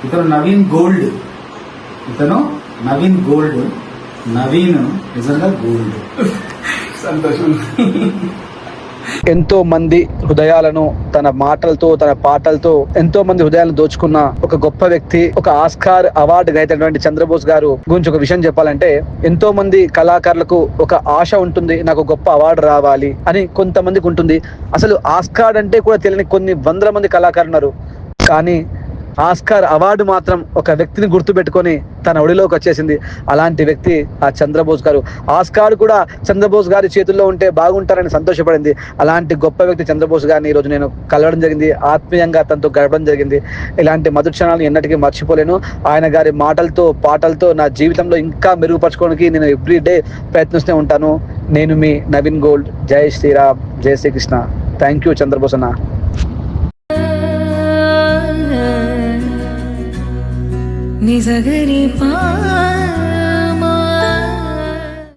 ఇతను నవీన్ గోల్డ్, ఇతను నవీన్ గోల్డ్, నవీన్ నిజంగా గోల్డ్. సంతోషం. ఎంతో మంది హృదయాలను తన మాటలతో, తన పాటలతో ఎంతో మంది హృదయాలను దోచుకున్న ఒక గొప్ప వ్యక్తి, ఒక ఆస్కార్ అవార్డు గ్రహీతైనటువంటి చంద్రబోస్ గారు గురించి ఒక విషయం చెప్పాలంటే, ఎంతో మంది కళాకారులకు ఒక ఆశ ఉంటుంది, నాకు గొప్ప అవార్డు రావాలి అని కొంతమందికి ఉంటుంది. అసలు ఆస్కార్ అంటే కూడా తెలియని కొన్ని వందల మంది కళాకారులు ఉన్నారు. కానీ ఆస్కార్ అవార్డు మాత్రం ఒక వ్యక్తిని గుర్తుపెట్టుకొని తన ఒడిలోకి వచ్చేసింది. అలాంటి వ్యక్తి ఆ చంద్రబోస్ గారు. ఆస్కార్ కూడా చంద్రబోస్ గారి చేతుల్లో ఉంటే బాగుంటారని సంతోషపడింది. అలాంటి గొప్ప వ్యక్తి చంద్రబోస్ గారిని ఈరోజు నేను కలవడం జరిగింది, ఆత్మీయంగా తనతో గడపడం జరిగింది. ఇలాంటి మధుర క్షణాలను ఎన్నటికీ మర్చిపోలేను. ఆయన గారి మాటలతో, పాటలతో నా జీవితంలో ఇంకా మెరుగుపరచుకోవడానికి నేను ఎవ్రీ డే ప్రయత్నిస్తూనే ఉంటాను. నేను మీ నవీన్ గోల్డ్. జై శ్రీరామ్, జై శ్రీకృష్ణ. థ్యాంక్ యూ చంద్రబోస్ అన్న. నిజగరి పా